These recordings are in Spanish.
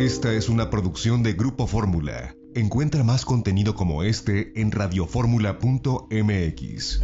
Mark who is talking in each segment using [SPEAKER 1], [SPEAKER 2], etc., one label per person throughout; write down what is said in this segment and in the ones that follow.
[SPEAKER 1] Esta es una producción de Grupo Fórmula. Encuentra más contenido como este en radioformula.mx.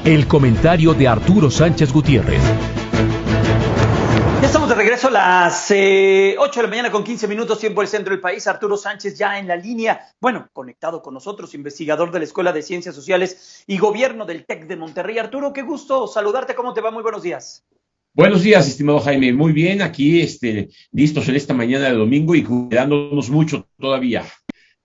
[SPEAKER 2] El comentario de Arturo Sánchez Gutiérrez.
[SPEAKER 3] Ya estamos de regreso a las 8 de la mañana con 15 minutos, tiempo del centro del país. Arturo Sánchez ya en la línea, conectado con nosotros, investigador de la Escuela de Ciencias Sociales y Gobierno del TEC de Monterrey. Arturo, qué gusto saludarte, ¿cómo te va? Muy buenos días.
[SPEAKER 4] Buenos días, estimado Jaime. Muy bien, aquí listos en esta mañana de domingo y cuidándonos mucho todavía.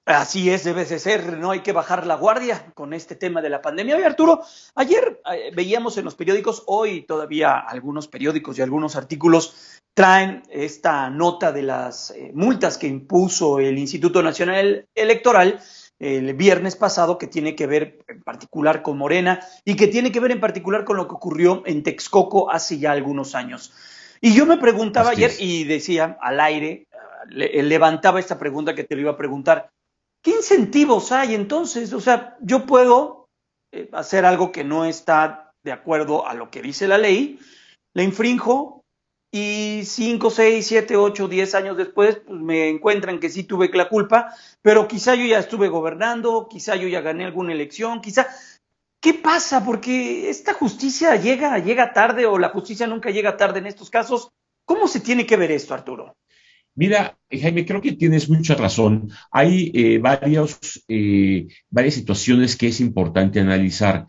[SPEAKER 3] Así es, debe de ser, no hay que bajar la guardia con este tema de la pandemia. Oye, Arturo, ayer veíamos en los periódicos, hoy todavía algunos periódicos y algunos artículos traen esta nota de las multas que impuso el Instituto Nacional Electoral el viernes pasado, que tiene que ver en particular con Morena y que tiene que ver en particular con lo que ocurrió en Texcoco hace ya algunos años. Y yo me preguntaba ayer y decía al aire, levantaba esta pregunta que te lo iba a preguntar. ¿Qué incentivos hay entonces? O sea, yo puedo hacer algo que no está de acuerdo a lo que dice la ley, la infrinjo y 5, 6, 7, 8, 10 años después pues me encuentran que sí tuve la culpa, pero quizá yo ya estuve gobernando, quizá yo ya gané alguna elección, quizá... ¿Qué pasa? Porque esta justicia llega tarde o la justicia nunca llega tarde en estos casos. ¿Cómo se tiene que ver esto, Arturo?
[SPEAKER 4] Mira, Jaime, creo que tienes mucha razón. Hay varias situaciones que es importante analizar.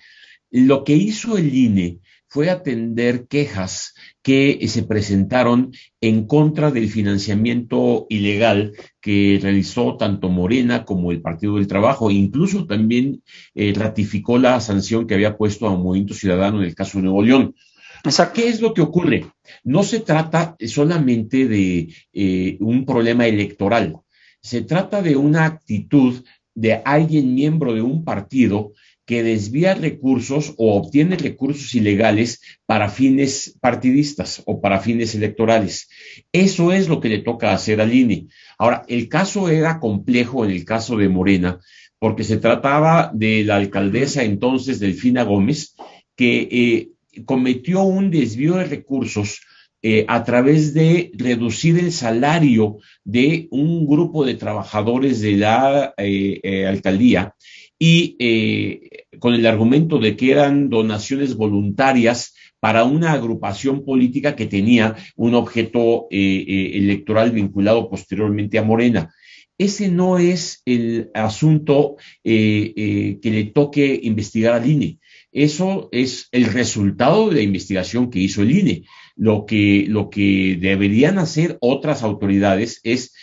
[SPEAKER 4] Lo que hizo el INE fue atender quejas que se presentaron en contra del financiamiento ilegal que realizó tanto Morena como el Partido del Trabajo. Incluso también ratificó la sanción que había puesto a Movimiento Ciudadano en el caso de Nuevo León. ¿Qué es lo que ocurre? No se trata solamente de un problema electoral, se trata de una actitud de alguien miembro de un partido que desvía recursos o obtiene recursos ilegales para fines partidistas o para fines electorales. Eso es lo que le toca hacer al INE. Ahora, el caso era complejo en el caso de Morena, porque se trataba de la alcaldesa entonces, Delfina Gómez, que cometió un desvío de recursos a través de reducir el salario de un grupo de trabajadores de la alcaldía y con el argumento de que eran donaciones voluntarias para una agrupación política que tenía un objeto electoral vinculado posteriormente a Morena. Ese no es el asunto que le toque investigar al INE. Eso es el resultado de la investigación que hizo el INE. Lo que deberían hacer otras autoridades es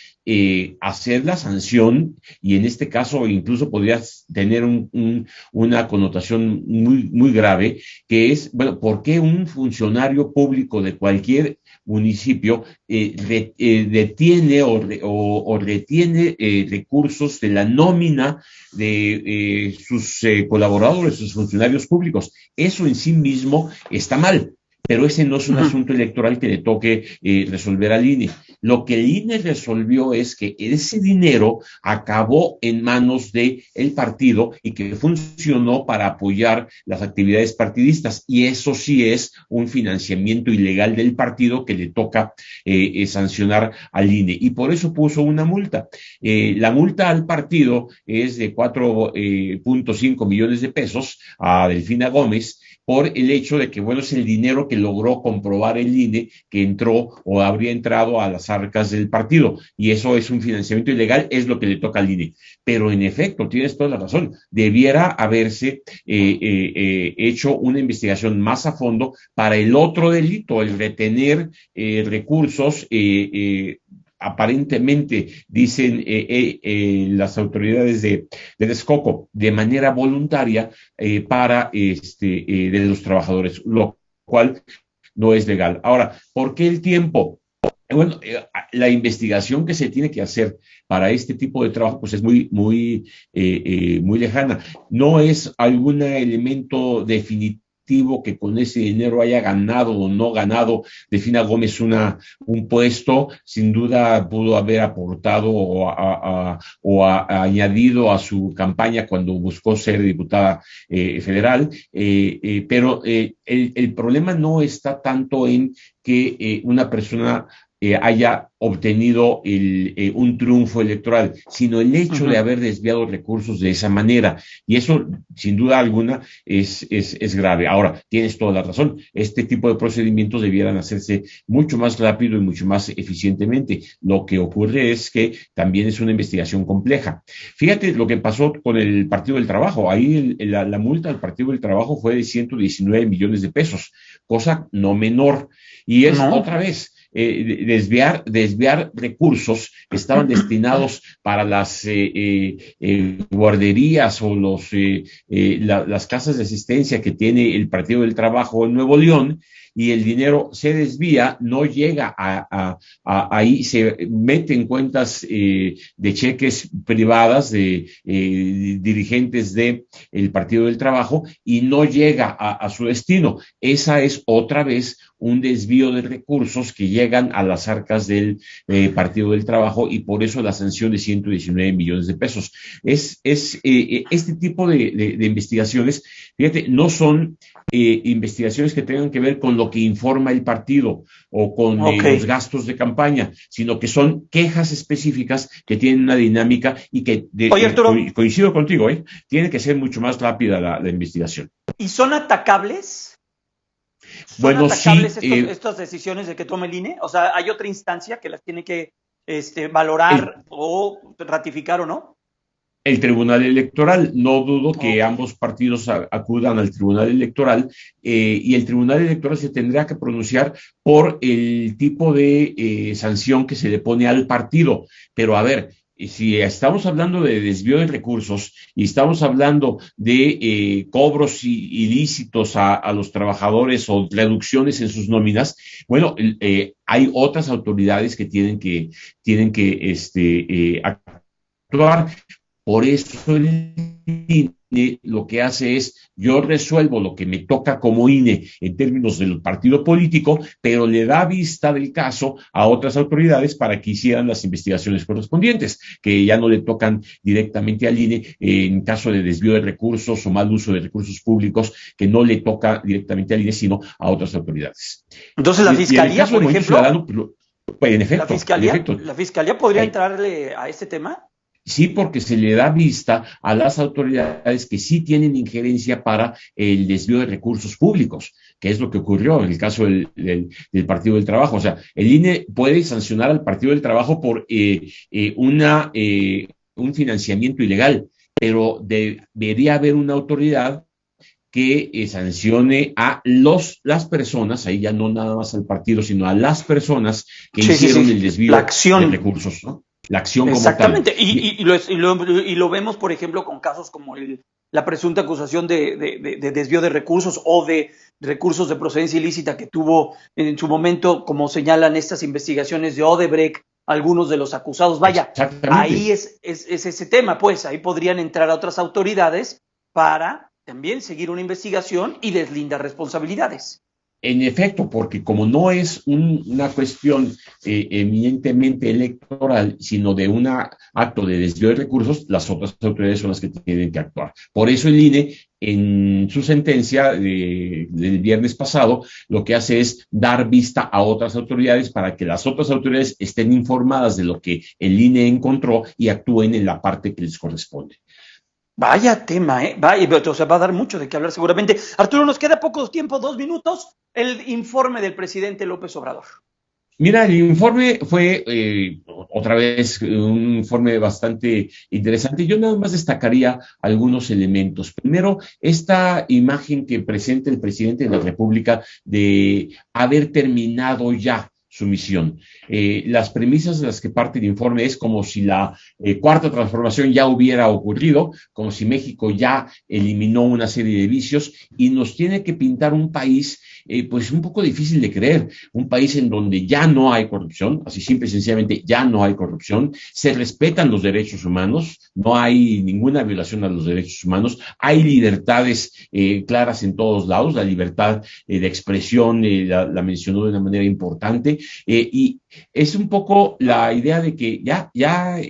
[SPEAKER 4] hacer la sanción, y en este caso incluso podría tener una connotación muy, muy grave, que es, ¿por qué un funcionario público de cualquier municipio detiene o retiene recursos de la nómina de sus colaboradores, sus funcionarios públicos? Eso en sí mismo está mal. Pero ese no es un asunto electoral que le toque resolver al INE. Lo que el INE resolvió es que ese dinero acabó en manos del partido y que funcionó para apoyar las actividades partidistas. Y eso sí es un financiamiento ilegal del partido que le toca sancionar al INE. Y por eso puso una multa. La multa al partido es de 4.5 millones de pesos a Delfina Gómez, por el hecho de que, es el dinero que logró comprobar el INE que entró o habría entrado a las arcas del partido. Y eso es un financiamiento ilegal, es lo que le toca al INE. Pero en efecto, tienes toda la razón, debiera haberse hecho una investigación más a fondo para el otro delito, el retener recursos aparentemente, dicen las autoridades de Texcoco, de manera voluntaria para de los trabajadores, lo cual no es legal. Ahora, ¿por qué el tiempo? La investigación que se tiene que hacer para este tipo de trabajo pues es muy lejana. No es algún elemento definitivo efectivo que con ese dinero haya ganado o no ganado Delfina Gómez un puesto, sin duda pudo haber aportado o añadido a su campaña cuando buscó ser diputada federal, pero el problema no está tanto en que una persona haya obtenido un triunfo electoral, sino el hecho de haber desviado recursos de esa manera. Y eso, sin duda alguna, es grave. Ahora, tienes toda la razón. Este tipo de procedimientos debieran hacerse mucho más rápido y mucho más eficientemente. Lo que ocurre es que también es una investigación compleja. Fíjate lo que pasó con el Partido del Trabajo. Ahí la multa del Partido del Trabajo fue de 119 millones de pesos, cosa no menor. Y es otra vez desviar recursos que estaban destinados para las guarderías o las casas de asistencia que tiene el Partido del Trabajo en Nuevo León, y el dinero se desvía, no llega ahí, se mete en cuentas de cheques privadas de dirigentes del Partido del Trabajo y no llega a su destino. Esa es otra vez un desvío de recursos que llegan a las arcas del Partido del Trabajo, y por eso la sanción de 119 millones de pesos. Este tipo de investigaciones, fíjate, no son investigaciones que tengan que ver con lo que informa el partido o con los gastos de campaña, sino que son quejas específicas que tienen una dinámica y que,
[SPEAKER 3] Oye, Arturo,
[SPEAKER 4] coincido contigo, tiene que ser mucho más rápida la investigación.
[SPEAKER 3] ¿Y son atacables?
[SPEAKER 4] Bueno,
[SPEAKER 3] atacables
[SPEAKER 4] sí.
[SPEAKER 3] estas decisiones de que tome el INE? O sea, ¿hay otra instancia que las tiene que valorar o ratificar o no?
[SPEAKER 4] El Tribunal Electoral, no dudo que ambos partidos acudan al Tribunal Electoral, y el Tribunal Electoral se tendrá que pronunciar por el tipo de sanción que se le pone al partido. Pero a ver, si estamos hablando de desvío de recursos y estamos hablando de cobros ilícitos a los trabajadores o reducciones en sus nóminas, bueno, hay otras autoridades que tienen que actuar. Por eso el INE lo que hace es, yo resuelvo lo que me toca como INE en términos del partido político, pero le da vista del caso a otras autoridades para que hicieran las investigaciones correspondientes, que ya no le tocan directamente al INE en caso de desvío de recursos o mal uso de recursos públicos, que no le toca directamente al INE, sino a otras autoridades.
[SPEAKER 3] Entonces la Fiscalía, por ejemplo,
[SPEAKER 4] pues, en efecto,
[SPEAKER 3] ¿la Fiscalía podría entrarle a este tema?
[SPEAKER 4] Sí, porque se le da vista a las autoridades que sí tienen injerencia para el desvío de recursos públicos, que es lo que ocurrió en el caso del Partido del Trabajo. O sea, el INE puede sancionar al Partido del Trabajo por un financiamiento ilegal, pero debería haber una autoridad que sancione a las personas, ahí ya no nada más al partido, sino a las personas que hicieron el desvío de recursos, ¿no? La acción como tal.
[SPEAKER 3] Exactamente, y lo vemos, por ejemplo, con casos como la presunta acusación de desvío de recursos o de recursos de procedencia ilícita que tuvo en su momento, como señalan estas investigaciones de Odebrecht, algunos de los acusados. Vaya, ahí es ese tema, pues, ahí podrían entrar a otras autoridades para también seguir una investigación y deslindar responsabilidades.
[SPEAKER 4] En efecto, porque como no es una cuestión eminentemente electoral, sino de un acto de desvío de recursos, las otras autoridades son las que tienen que actuar. Por eso el INE, en su sentencia del viernes pasado, lo que hace es dar vista a otras autoridades para que las otras autoridades estén informadas de lo que el INE encontró y actúen en la parte que les corresponde.
[SPEAKER 3] Vaya tema, vaya, o sea, va a dar mucho de qué hablar seguramente. Arturo, nos queda poco tiempo, 2 minutos, el informe del presidente López Obrador.
[SPEAKER 4] Mira, el informe fue otra vez un informe bastante interesante. Yo nada más destacaría algunos elementos. Primero, esta imagen que presenta el presidente de la República de haber terminado ya su misión. Las premisas de las que parte el informe es como si la cuarta transformación ya hubiera ocurrido, como si México ya eliminó una serie de vicios y nos tiene que pintar un país pues un poco difícil de creer. Un país en donde ya no hay corrupción, así simple y sencillamente ya no hay corrupción, se respetan los derechos humanos, no hay ninguna violación a los derechos humanos, hay libertades claras en todos lados, la libertad de expresión la mencionó de una manera importante, y es un poco la idea de que ya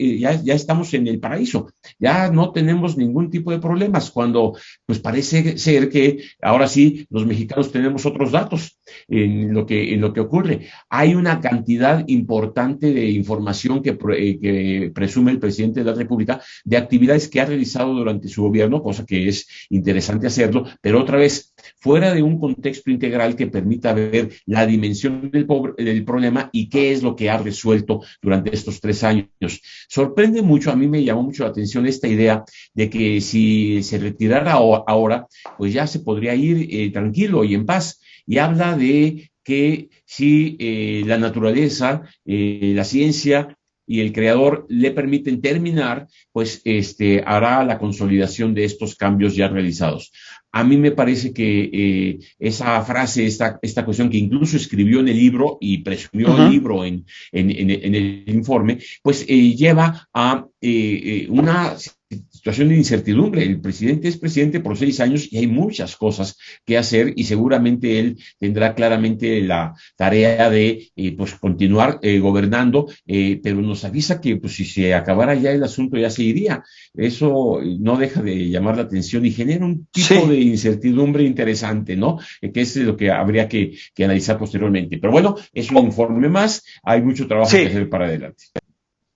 [SPEAKER 4] estamos en el paraíso, ya no tenemos ningún tipo de problemas, cuando pues parece ser que ahora sí los mexicanos tenemos otros datos en lo que ocurre. Hay una cantidad importante de información que presume el presidente de la República de actividades que ha realizado durante su gobierno, cosa que es interesante hacerlo, pero otra vez, fuera de un contexto integral que permita ver la dimensión del problema y qué es lo que ha resuelto durante estos 3 años. Sorprende mucho, a mí me llamó mucho la atención esta idea de que si se retirara ahora, pues ya se podría ir tranquilo y en paz. Y habla de que si la naturaleza, la ciencia y el creador le permiten terminar, pues hará la consolidación de estos cambios ya realizados. A mí me parece que esa frase, esta cuestión que incluso escribió en el libro y presumió el libro en el informe, pues lleva a una situación de incertidumbre. El presidente es presidente por 6 años y hay muchas cosas que hacer y seguramente él tendrá claramente la tarea de pues continuar gobernando, pero nos avisa que pues si se acabara ya el asunto ya se iría. Eso no deja de llamar la atención y genera un tipo de incertidumbre interesante, ¿no? Que es lo que habría que analizar posteriormente. Pero bueno, es un informe más, hay mucho trabajo que hacer para adelante.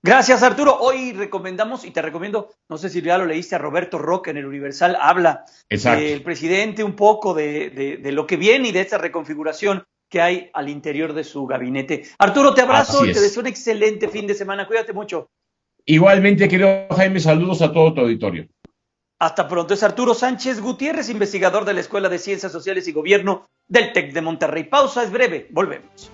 [SPEAKER 3] Gracias, Arturo. Hoy recomendamos, y te recomiendo, no sé si ya lo leíste, a Roberto Roca en el Universal, habla del presidente un poco de lo que viene y de esta reconfiguración que hay al interior de su gabinete. Arturo, te abrazo y te deseo un excelente fin de semana. Cuídate mucho.
[SPEAKER 4] Igualmente, querido Jaime, saludos a todo tu auditorio.
[SPEAKER 3] Hasta pronto. Es Arturo Sánchez Gutiérrez, investigador de la Escuela de Ciencias Sociales y Gobierno del TEC de Monterrey. Pausa, es breve. Volvemos.